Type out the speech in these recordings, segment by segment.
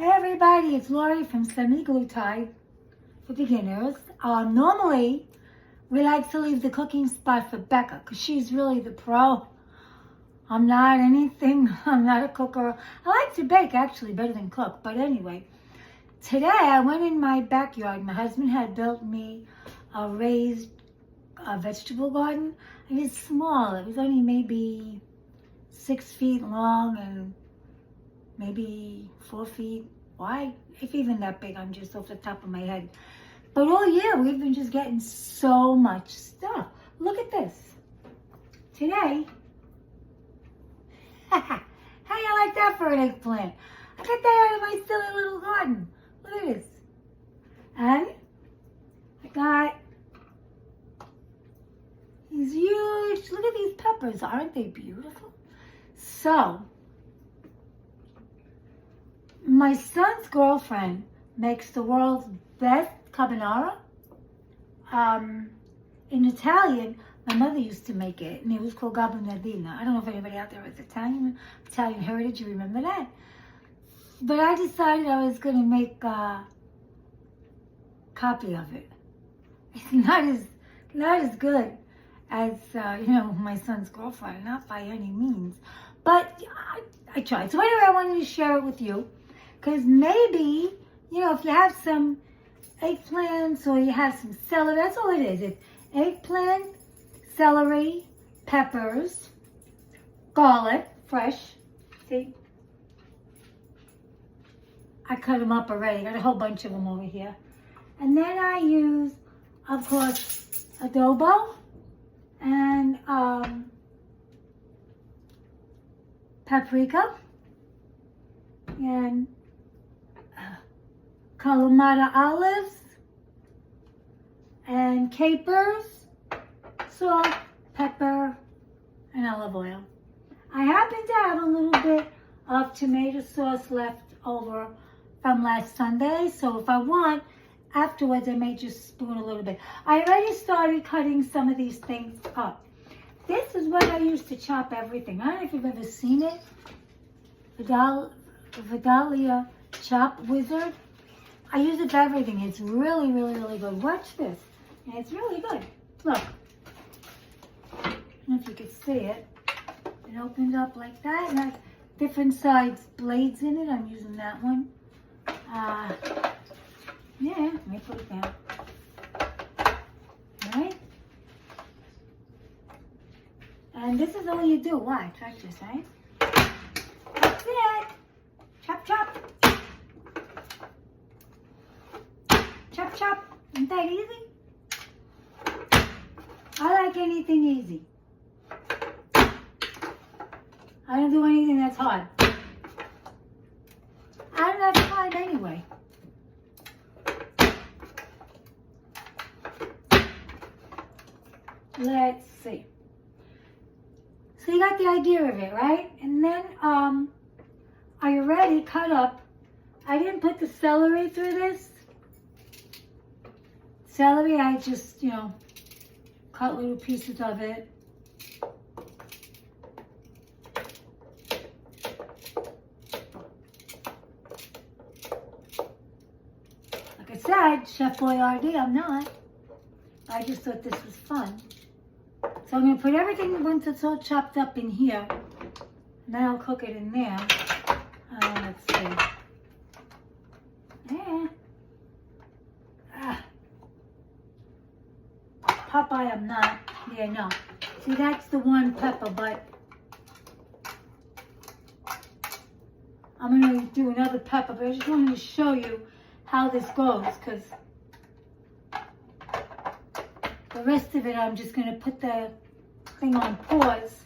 Hey everybody, it's Lori from Semi-Glutide for Beginners. Normally, we like to leave the cooking spot for Becca because she's really the pro. I'm not a cooker. I like to bake actually better than cook, but anyway. Today I went in my backyard. My husband had built me a raised vegetable garden. It is small. It was only maybe 6 feet long and maybe 4 feet wide, if even that big. I'm just off the top of my head. But all year we've been just getting so much stuff. Look at this. Today, how you like that for an eggplant? I got that out of my silly little garden. Look at this. And I got these huge, look at these peppers. Aren't they beautiful? So, my son's girlfriend makes the world's best carbonara. In Italian, my mother used to make it, and it was called carbonara. I don't know if anybody out there is Italian heritage, you remember that? But I decided I was going to make a copy of it. It's not as good as, my son's girlfriend, not by any means. But I tried. So anyway, I wanted to share it with you. Because maybe, if you have some eggplants or you have some celery, that's all it is. It's eggplant, celery, peppers, garlic, fresh. See? I cut them up already. Got a whole bunch of them over here. And then I use, of course, adobo and paprika and Kalamata olives and capers, salt, pepper, and olive oil. I happen to have a little bit of tomato sauce left over from last Sunday, so if I want, afterwards I may just spoon a little bit. I already started cutting some of these things up. This is what I used to chop everything. I don't know if you've ever seen it. Vidalia Chop Wizard. I use it for everything. It's really, really, really good. Watch this. And it's really good. Look. I don't know if you can see it. It opens up like that. And has different size blades in it. I'm using that one. Yeah, let me put it down. Alright? And this is all you do. Watch. Watch this, right? That's it. Chop, chop. Chop, chop. Isn't that easy? I like anything easy. I don't do anything that's hard. I don't have time anyway. Let's see. So you got the idea of it, right? And then I already cut up. I didn't put the celery through this. Celery, I just, cut little pieces of it. Like I said, Chef Boyardee, I'm not. I just thought this was fun. So I'm going to put everything once it's all chopped up in here. And then I'll cook it in there. Let's see. Yeah. Popeye, I'm not. Yeah, no. See, that's the one pepper, but I'm going to do another pepper, but I just wanted to show you how this goes, because the rest of it, I'm just going to put the thing on pause.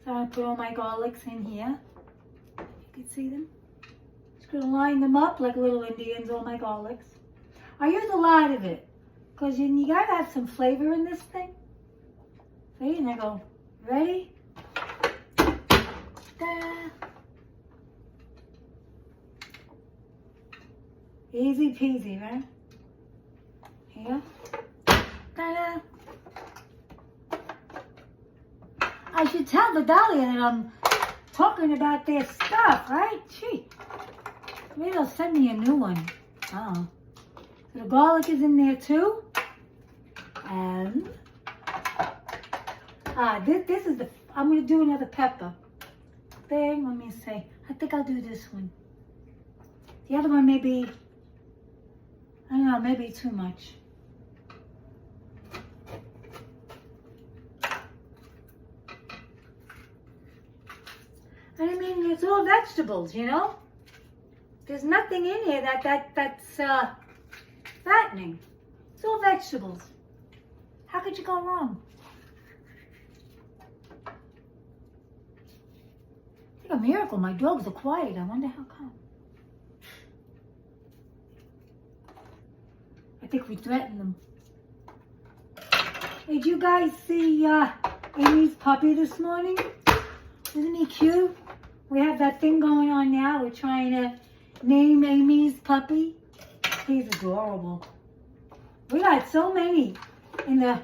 So I'm going to put all my garlics in here. You can see them. Just going to line them up like little Indians, all my garlics. I use a lot of it. Because you got to have some flavor in this thing. See, and I go, ready? Da. Easy peasy, right? Here. Ta-da. I should tell Vidalia that I'm talking about their stuff, right? Gee. Maybe they'll send me a new one. Oh. So the garlic is in there too. And this is I'm going to do another pepper thing. Let me see. I think I'll do this one. The other one maybe, I don't know, maybe too much. And I mean, it's all vegetables, you know? There's nothing in here that's fattening. It's all vegetables. How could you go wrong? It's like a miracle. My dogs are quiet. I wonder how come. I think we threatened them. Did you guys see Amy's puppy this morning? Isn't he cute? We have that thing going on now. We're trying to name Amy's puppy. He's adorable. We got so many in the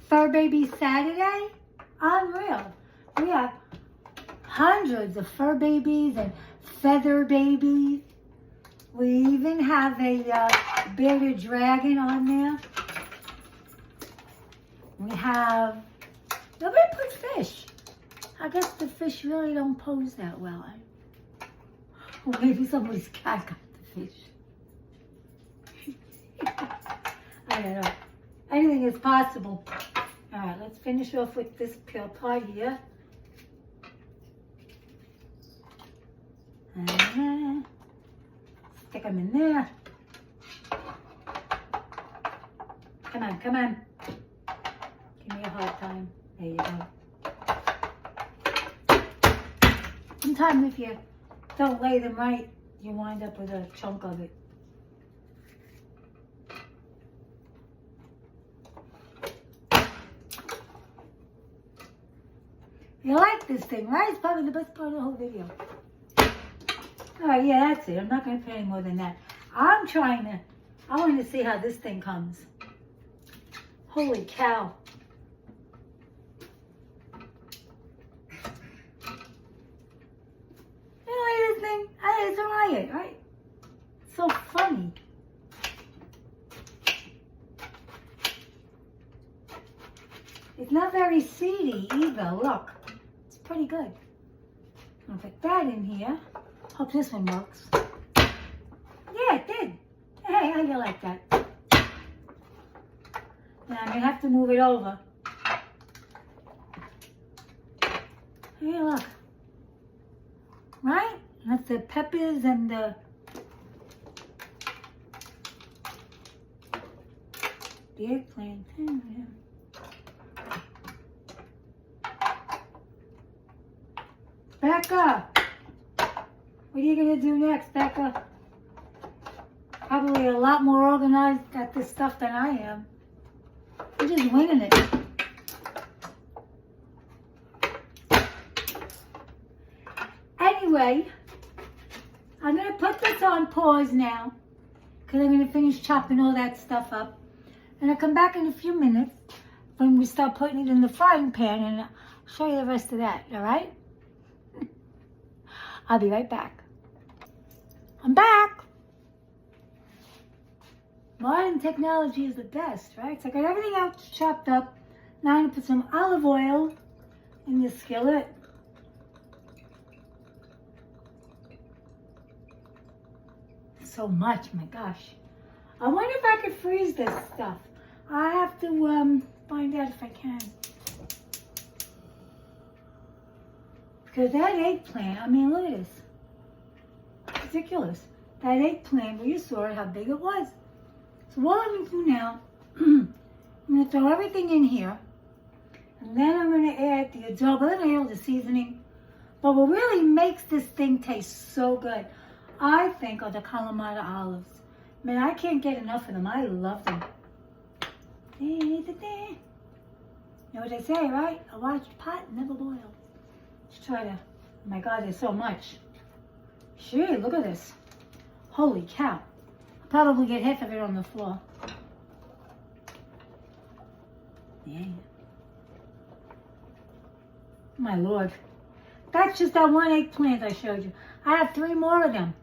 Fur Baby Saturday. Unreal. We have hundreds of fur babies and feather babies. We even have a bearded dragon on there. We have, nobody put fish. I guess the fish really don't pose that well. Or maybe somebody's cat got the fish. I don't know. Anything is possible. All right, let's finish off with this peel pot here. And stick them in there. Come on, come on. Give me a hard time. There you go. Sometimes if you don't lay them right, you wind up with a chunk of it. You like this thing, right? It's probably the best part of the whole video. Alright, yeah, that's it. I'm not going to put any more than that. I want to see how this thing comes. Holy cow. You like this thing? It's a riot, right? It's so funny. It's not very seedy either, look. It's pretty good. I'll put that in here. Hope this one works. Yeah, it did. Hey, how you like that? Now I'm going to have to move it over. Hey, look. Right? That's the peppers and the eggplant. Becca! What are you going to do next, Becca? Probably a lot more organized at this stuff than I am. I'm just winging it. Anyway, I'm going to put this on pause now because I'm going to finish chopping all that stuff up. And I'll come back in a few minutes when we start putting it in the frying pan and I'll show you the rest of that, all right? I'll be right back. I'm back. Modern technology is the best, right? So I got everything else chopped up. Now I'm going to put some olive oil in the skillet. So much, my gosh. I wonder if I could freeze this stuff. I have to find out if I can. Because that eggplant, I mean, look at this. It's ridiculous. That eggplant, well, you saw it, how big it was. So what I'm going to do now, I'm going to throw everything in here. And then I'm going to add the adobo, then I add the seasoning. But what really makes this thing taste so good, I think, are the Kalamata olives. Man, I can't get enough of them. I love them. You know what they say, right? A watched pot never boils. Let's try to, oh my God, there's so much. Gee, look at this. Holy cow. I'll probably get half of it on the floor. Yeah. My Lord. That's just that one eggplant I showed you. I have 3 more of them.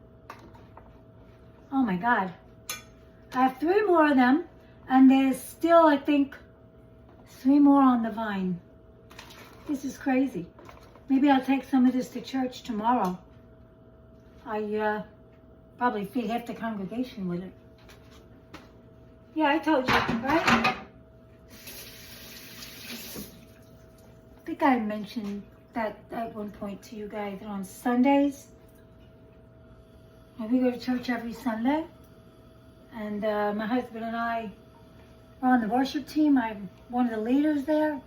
Oh my God. I have 3 more of them, and there's still, I think, 3 more on the vine. This is crazy. Maybe I'll take some of this to church tomorrow. I probably feed half the congregation with it. Yeah, I told you, right? I think I mentioned that at one point to you guys that on Sundays, we go to church every Sunday, and my husband and I are on the worship team. I'm one of the leaders there, and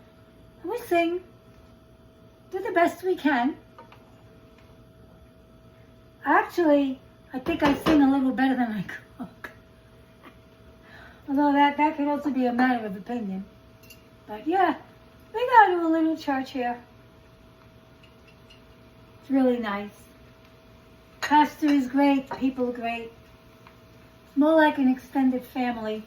we sing, do the best we can. Actually, I think I sing a little better than I cook. Although that could also be a matter of opinion. But yeah, we go to a little church here. It's really nice. Pastor is great, people are great. It's more like an extended family.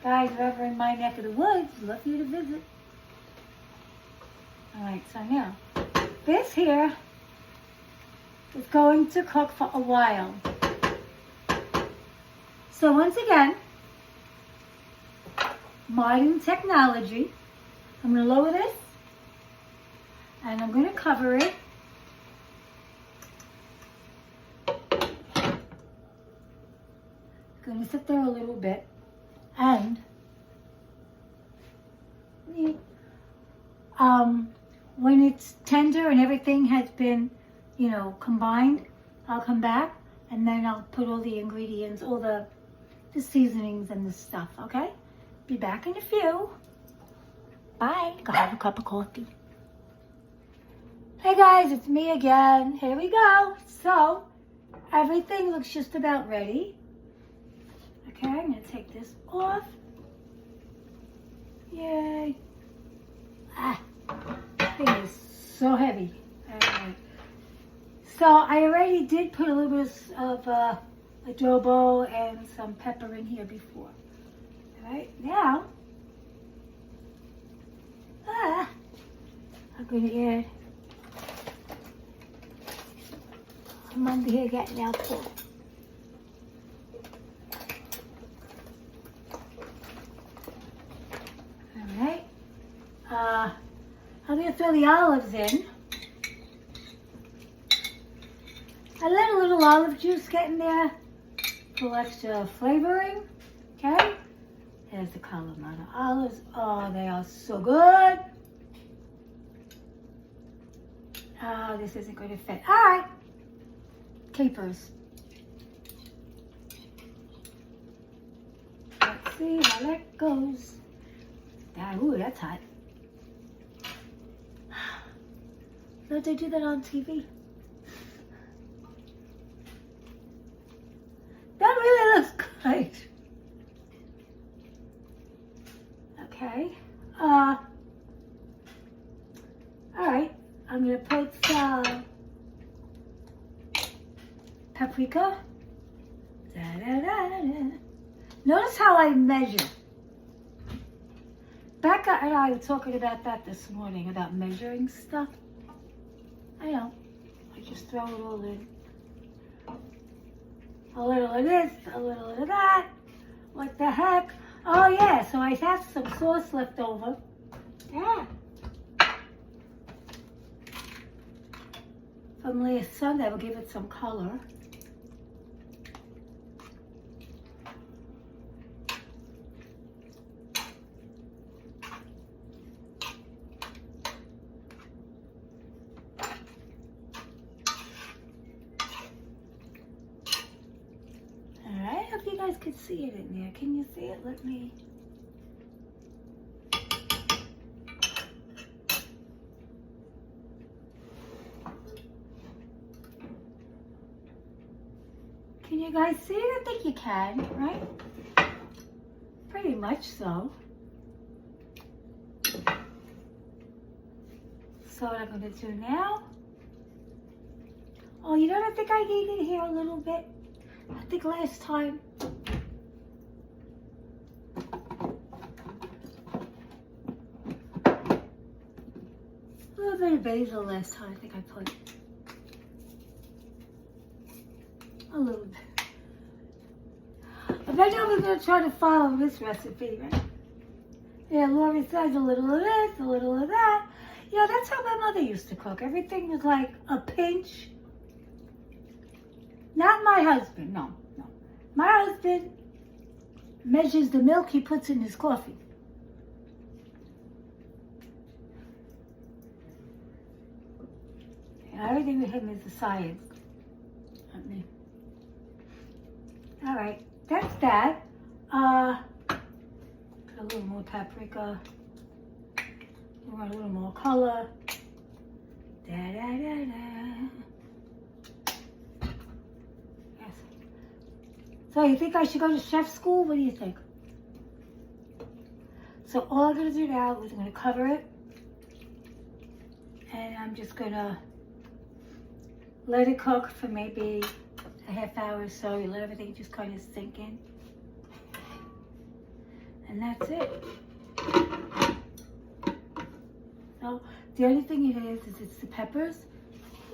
Guys, if ever in my neck of the woods, love you to visit. Alright, so now, this here is going to cook for a while. So once again, modern technology. I'm going to lower this, and I'm going to cover it. It's going to sit there a little bit, and when it's tender and everything has been, combined, I'll come back, and then I'll put all the ingredients, all the seasonings and the stuff, okay? Be back in a few. Bye. Go have a cup of coffee. Hey guys, it's me again. Here we go. So, everything looks just about ready. Okay, I'm going to take this off. Yay. This thing is so heavy. Alright. So, I already did put a little bit of adobo and some pepper in here before. Alright, now, I'm going to add some under here getting out there. Alright, I'm going to throw the olives in. I let a little olive juice get in there for extra flavoring, okay? There's the Kalamata olives. Oh, they are so good. Oh, this isn't going to fit. All right. Capers. Let's see how that goes. Ooh, that's hot. Don't they do that on TV? That really looks good. Okay. All right. I'm gonna put some paprika. Notice how I measure. Becca and I were talking about that this morning, about measuring stuff. I know. I just throw it all in. A little of this, a little of that. What the heck? Oh yeah, so I have some sauce left over. Yeah. From last Sunday, we'll give it some color. Alright, hope you guys could see it in there. Can you see it? Let me... Can you guys see it? I think you can, right? Pretty much so. So what I'm going to do now... Oh, you know what I think I needed here a little bit? I think last time... A little bit of basil last time I think I put. A little bit. But then I was going to try to follow this recipe, right? Yeah, Lori says a little of this, a little of that. You know, that's how my mother used to cook. Everything was like a pinch. Not my husband, no. My husband measures the milk he puts in his coffee. And everything with him is a science. Not me. All right, that's that. Put a little more paprika. We want a little more color. Yes. So you think I should go to chef school? What do you think? So all I'm gonna do now is I'm gonna cover it. And I'm just gonna let it cook for maybe a half hour or so. You let everything just kind of sink in. And that's it. So the only thing it is it's the peppers,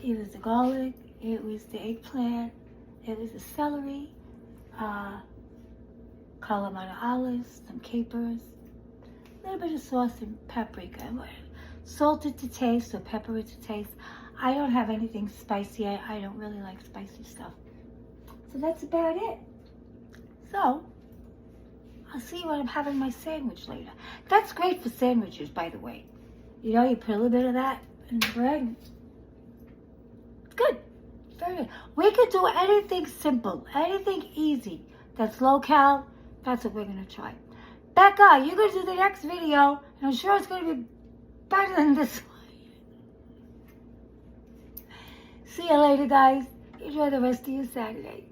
it was the garlic, it was the eggplant, it was the celery, calamari olives, some capers, a little bit of sauce and paprika. Salted to taste or pepper to taste. I don't have anything spicy. I don't really like spicy stuff. So that's about it. So I'll see you when I'm having my sandwich later. That's great for sandwiches, by the way. You know, you put a little bit of that in the bread. It's good. Very good. We could do anything simple, anything easy. That's low cal. That's what we're going to try. Becca, you're going to do the next video. And I'm sure it's going to be better than this one. See you later, guys. Enjoy the rest of your Saturday.